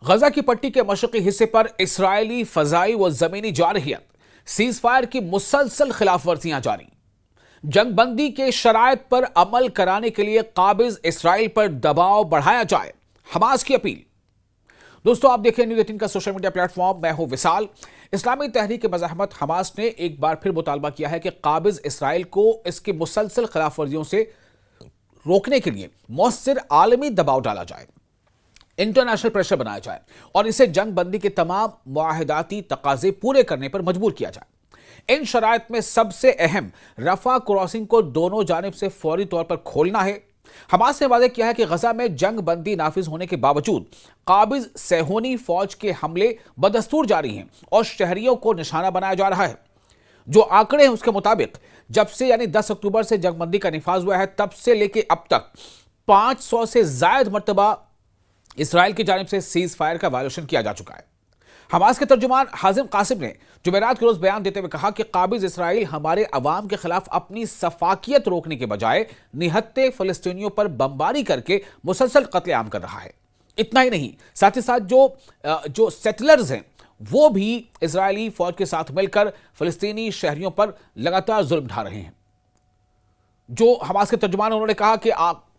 गजा की पट्टी के मशरकी हिस्से पर इसराइली फजाई व जमीनी जारहियत, सीज फायर की मुसलसल खिलाफ वर्जियां जारी। जंगबंदी के शराइत पर अमल कराने के लिए काबिज इसराइल पर दबाव बढ़ाया जाए, हमास की अपील। दोस्तों, आप देखें न्यूज़ 18 का सोशल मीडिया प्लेटफॉर्म। मैं हूं विशाल। इस्लामी तहरीक मज़ाहमत हमास ने एक बार फिर मुतालबा किया है कि काबिज इसराइल को इसकी मुसलसल खिलाफ वर्जियों से रोकने के लिए मौसर आलमी दबाव डाला जाए, इंटरनेशनल प्रेशर बनाया जाए और इसे जंग बंदी के तमाम मुआहदाती तकाजे पूरे करने पर मजबूर किया जाए। इन शराइत में सबसे अहम रफा क्रॉसिंग को दोनों जानिब से फौरी तौर पर खोलना है। हमास ने वादे किया है कि गजा में जंग बंदी नाफिज होने के बावजूद काबिज सेहोनी फौज के हमले बदस्तूर जारी हैं और शहरियों को निशाना बनाया जा रहा है। जो आंकड़े हैं उसके मुताबिक जब से यानी 10 अक्टूबर से जंगबंदी का निफाज हुआ है, तब से लेकर अब तक 500 से ज्यादा मरतबा इसराइल की जानिब से सीज फायर का वायोलेशन किया जा चुका है। हमास के तर्जुमान हाजिम कासिम ने जुमेरात के रोज बयान देते हुए कहा कि काबिज इसराइल हमारे अवाम के खिलाफ अपनी सफाकियत रोकने के बजाय निहत्ते फलस्तीनियों पर बमबारी करके मुसलसल कत्लेआम कर रहा है। इतना ही नहीं, साथ ही साथ जो सेटलर्स हैं वो भी इजरायली फौज के साथ मिलकर फलस्तीनी शहरियों पर लगातार जुल्म ढा रहे हैं। जो हमास के तर्जुमान, उन्होंने कहा कि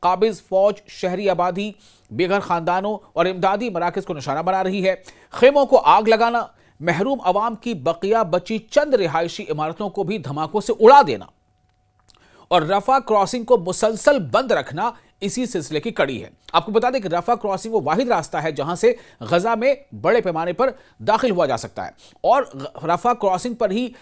काबिज फौज शहरी आबादी, बेघर खानदानों और इमदादी मराकज को निशाना बना रही है। खेमों को आग लगाना, महरूम अवाम की बकिया बची चंद रिहायशी इमारतों को भी धमाकों से उड़ा देना और रफा क्रॉसिंग को मुसलसल बंद रखना इसी सिलसिले की कड़ी है। आपको बता दें कि रफा क्रॉसिंग वो वाहिद रास्ता है जहां से गजा में बड़े पैमाने पर दाखिल हुआ जा सकता है और रफा क्रॉसिंग पर ही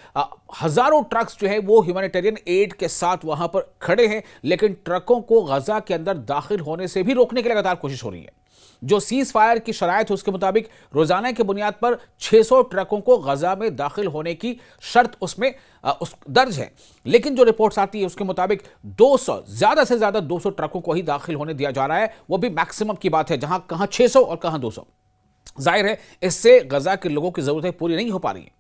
हजारों ट्रक्स जो है वो ह्यूमैनिटेरियन एड के साथ वहां पर खड़े हैं, लेकिन ट्रकों को गजा के अंदर दाखिल होने से भी रोकने की लगातार कोशिश हो रही है। जो सीज फायर की शराइत है उसके मुताबिक रोजाना की बुनियाद पर 600 ट्रकों को गजा में दाखिल होने की शर्त उसमें दर्ज है, लेकिन जो रिपोर्ट्स आती है उसके मुताबिक 200 ज्यादा से ज्यादा 200 ट्रकों को ही दाखिल होने दिया जा रहा है। वो भी मैक्सिमम की बात है, जहां कहां 600 और कहां 200। जाहिर है इससे गजा के लोगों की जरूरतें पूरी नहीं हो पा रही हैं।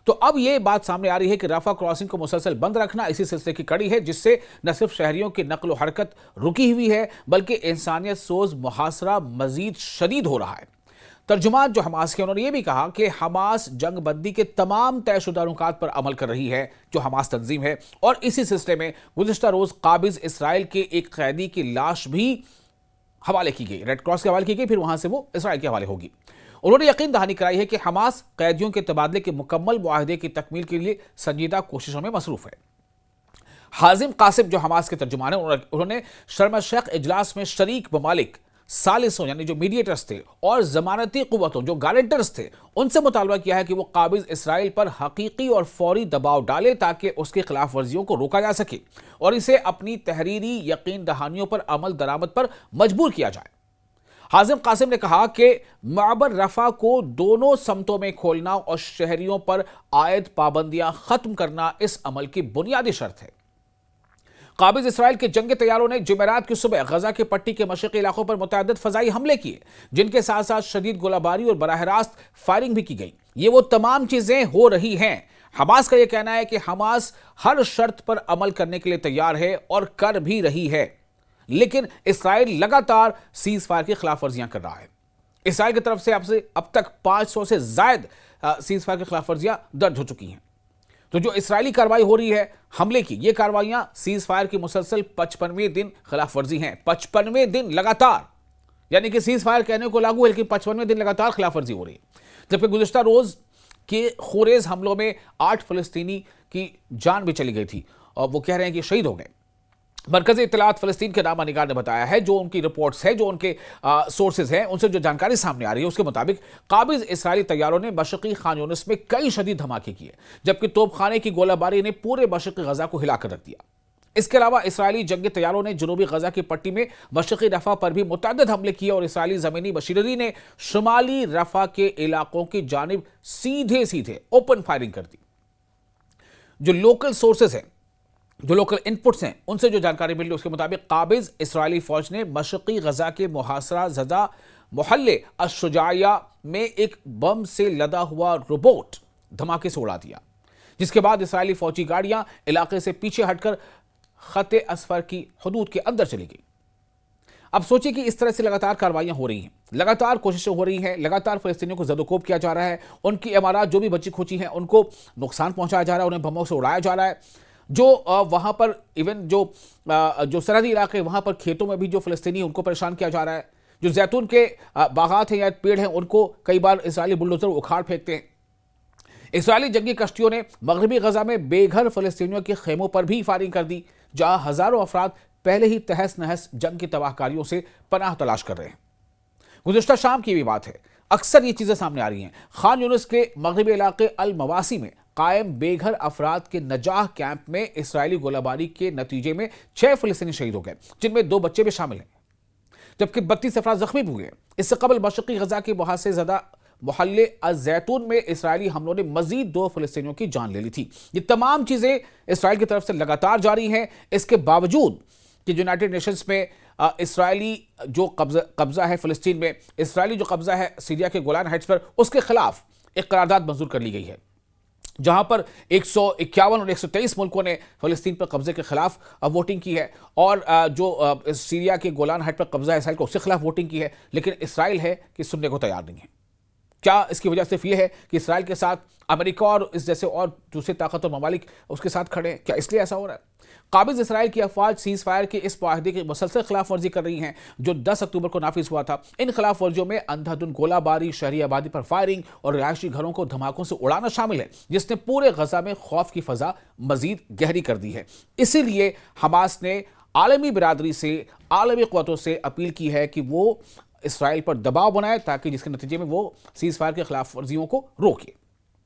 तो अब यह बात सामने आ रही है कि रफा क्रॉसिंग को मुसलसल बंद रखना इसी सिलसिले की कड़ी है, जिससे न सिर्फ शहरियों की नकलो हरकत रुकी हुई है बल्कि इंसानियत सोज मुहासरा मजीद शदीद हो रहा है। तर्जुमान जो हमास के, उन्होंने यह भी कहा कि हमास जंग बंदी के तमाम तयशुदा रुकात पर अमल कर रही है जो हमास तंजीम है, और इसी सिलसिले में गुज़िश्ता रोज काबिज इसराइल के एक कैदी की लाश भी हवाले की गई, रेड क्रॉस के हवाले की गई, फिर वहां से वो इसराइल के हवाले होगी। उन्होंने यकीन दहानी कराई है कि हमास कैदियों के तबादले के मुकम्मल मुआहदे की तकमील के लिए संजीदा कोशिशों में मसरूफ है। हाजिम कासिम जो हमास के तर्जुमान है, उन्होंने शर्म शेख इजलास में शरीक ममालिक सालिसों यानी जो मीडिएटर्स थे और जमानती कुव्वतों जो गारंटर्स थे उनसे मुतालबा किया है कि वो काबिज इसराइल पर हकीकी और फौरी दबाव डाले ताकि उसकी खिलाफ वर्जियों को रोका जा सके और इसे अपनी तहरीरी यकीन दहानियों पर अमल दरामद पर मजबूर किया जाए। हाजिम कासिम ने कहा कि माबर रफा को दोनों समतों में खोलना और शहरियों पर आयद पाबंदियां खत्म करना इस अमल की बुनियादी शर्त है। काबिज इसराइल के जंगी तैयारों ने जुमेरात की सुबह गजा के पट्टी के मशरकी इलाकों पर मुतअद्दिद फजाई हमले किए, जिनके साथ साथ शदीद गोलाबारी और बराह रास्त फायरिंग भी की गई। ये वो तमाम चीजें हो रही हैं। हमास का यह कहना है कि हमास हर शर्त पर अमल करने के लिए तैयार है और कर भी रही है, लेकिन इसराइल लगातार सीज फायर की खिलाफ वर्जियां कर रहा है। इसराइल की तरफ से अब तक 500 से ज्यादा सीज फायर की खिलाफ वर्जियां दर्ज हो चुकी हैं। तो जो इसराइली कार्रवाई हो रही है हमले की, ये कार्रवाइयां सीज फायर की मुसलसल 55वें दिन खिलाफ वर्जी हैं। 55वें दिन लगातार, यानी कि सीज फायर कहने को लागू है लेकिन 55वें दिन लगातार खिलाफ वर्जी हो रही है। जबकि गुज़िश्ता रोज के खुरेज हमलों में 8 फलस्तीनी की जान भी चली गई थी और वो कह रहे हैं कि शहीद हो गए। मरकज़ी इत्तलात फ़लस्तीन के नामा निगार ने बताया है, जो उनकी रिपोर्ट्स है, जो उनके सोर्सेज हैं, उनसे जो जानकारी सामने आ रही है उसके मुताबिक काबिज इसराइली तैयारों ने मशरक़ी खान यूनिस में कई शदीद धमाके किए, जबकि तोपखाने की गोलाबारी ने पूरे मशरक़ी गजा को हिलाकर रख दिया। इसके अलावा इसराइली जंगी तैयारों ने जनूबी गजा की पट्टी में मशरक़ी रफा पर भी मुतअद्दिद हमले किए और इसराइली ज़मीनी मशीनरी ने शुमाली रफा के इलाकों की जानिब सीधे सीधे ओपन फायरिंग कर दी। जो लोकल सोर्सेज हैं, जो लोकल इनपुट्स हैं, उनसे जो जानकारी मिली उसके मुताबिक काबिज इसराइली फौज ने मशरक़ी गजा के मुहासरा ज़दा मोहल्ले अश-शुजाया में एक बम से लदा हुआ रोबोट धमाके से उड़ा दिया, जिसके बाद इसराइली फौजी गाड़ियां इलाके से पीछे हटकर खत असफर की हदूद के अंदर चली गई। अब सोचिए कि इस तरह से लगातार कार्रवाइयां हो रही हैं, लगातार कोशिशें हो रही हैं, लगातार फ़लस्तीनियों को जदोकोब किया जा रहा है, उनकी इमारत जो भी बची खुची हैं उनको नुकसान पहुंचाया जा रहा है, उन्हें बमों से उड़ाया जा रहा है। जो वहां पर इवन जो सरहदी इलाके वहां पर खेतों में भी जो फ़लस्तीनी उनको परेशान किया जा रहा है। जो जैतून के बागात हैं या पेड़ हैं उनको कई बार इजरायली बुलडोजर उखाड़ फेंकते हैं। इजरायली जंगी कश्तियों ने मगरबी गजा में बेघर फ़लस्तीनियों के खेमों पर भी फायरिंग कर दी, जहां हजारों अफराद पहले ही तहस नहस जंग की तबाहकारियों से पनाह तलाश कर रहे हैं। गुज़िश्ता शाम की भी बात है, अक्सर ये चीज़ें सामने आ रही हैं। खान यूनिस के मगरबी इलाके अल मवासी में कायम बेघर अफराद के नजाह कैंप में इसराइली गोलाबारी के नतीजे में 6 फ़लस्तीनी शहीद हो गए, जिनमें 2 बच्चे भी शामिल हैं, जबकि 32 अफराद जख्मी भी हुए। इससे कबल मशरक़ी गजा के बहुत से ज़्यादा मोहल्ले अज़-ज़ैतून में इसराइली हमलों ने मजीद 2 फ़लस्तीनियों की जान ले ली थी। ये तमाम चीज़ें इसराइल की तरफ से लगातार जारी हैं। इसके बावजूद कि यूनाइटेड नेशंस में इसराइली जो कब्जा है फ़लस्तीन में, इसराइली जो कब्जा है सीरिया के गोलान हाइट्स पर, उसके खिलाफ एक करारदाद मंजूर कर ली गई है, जहां पर 151 और 123 मुल्कों ने फ़लस्तीन पर कब्जे के खिलाफ वोटिंग की है, और जो सीरिया के गोलान हाइट पर कब्जा है इसराइल का, उसके खिलाफ वोटिंग की है। लेकिन इसराइल है कि सुनने को तैयार नहीं है। क्या इसकी वजह सिर्फ ये है कि इसराइल के साथ अमेरिका और इस जैसे और दूसरे ताकतवर ममालिक उसके साथ खड़े हैं? क्या इसलिए ऐसा हो रहा है? काबिज इसराइल की अफवाज सीज़ फायर के इस मुआहदे की मुसलसल खिलाफ वर्जी कर रही हैं, जो 10 अक्टूबर को नाफिज हुआ था। इन खिलाफ वर्जियों में अंधाधुंध गोलाबारी, शहरी आबादी पर फायरिंग और रिहायशी घरों को धमाकों से उड़ाना शामिल है, जिसने पूरे गजा में खौफ की फजा मजीद गहरी कर दी है। इसीलिए हमास ने आलमी बिरादरी से, आलमी क़ुव्वतों से अपील की है कि वो इसराइल पर दबाव बनाए, ताकि जिसके नतीजे में वो सीज़ फायर के खिलाफ वर्जियों को रोके।